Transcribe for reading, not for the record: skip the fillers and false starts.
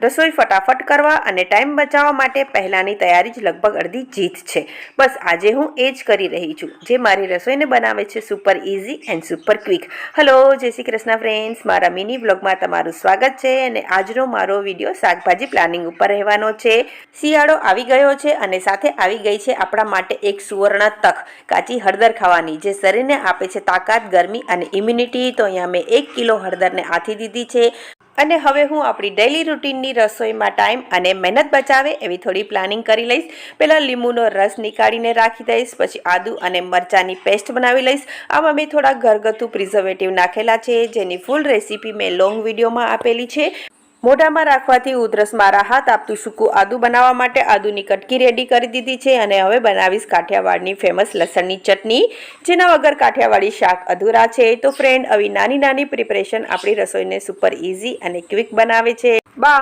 રસોઈ ફટાફટ કરવા અને ટાઈમ બચાવવા માટે પહેલાંની તૈયારી જ લગભગ અડધી જીત છે. બસ આજે હું એ જ કરી રહી છું, જે મારી રસોઈને બનાવે છે super easy and super quick. Hello, જય શ્રી કૃષ્ણ ફ્રેન્ડ્સ, મારા મિની વ્લોગમાં તમારું સ્વાગત છે. અને આજનો મારો વિડીયો શાકભાજી પ્લાનિંગ ઉપર રહેવાનો છે. શિયાળો આવી ગયો છે અને સાથે આવી ગઈ છે આપણા માટે એક સુવર્ણ તક, કાચી હળદર ખાવાની, જે શરીરને આપે છે તાકાત, ગરમી અને ઇમ્યુનિટી. તો અહીંયા મેં 1 કિલો હળદરને આથી દીધી છે. અને હવે હું આપણી ડેઇલી રૂટીનની રસોઈમાં ટાઈમ અને મહેનત બચાવે એવી થોડી પ્લાનિંગ કરી લઈશ. પહેલાં લીંબુનો રસ નીકાળીને રાખી દઈશ, પછી આદુ અને મરચાંની પેસ્ટ બનાવી લઈશ. આમાં મેં થોડા ઘરગથ્થુ પ્રિઝર્વેટિવ નાખેલા છે, જેની ફૂલ રેસીપી મેં લોંગ વિડીયોમાં આપેલી છે. મોઢામાં રાખવાથી ઉધરસમાં રાહત આપતું સૂકું આદુ બનાવવા માટે આદુની કટકી રેડી કરી દીધી છે. અને હવે બનાવીશ કાઠિયાવાડની ફેમસ લસણની ચટણી, જેના વગર કાઠિયાવાડી શાક અધૂરા છે. તો ફ્રેન્ડ, આવી નાની નાની પ્રિપરેશન આપણી રસોઈને સુપર ઇઝી અને ક્વિક બનાવે છે.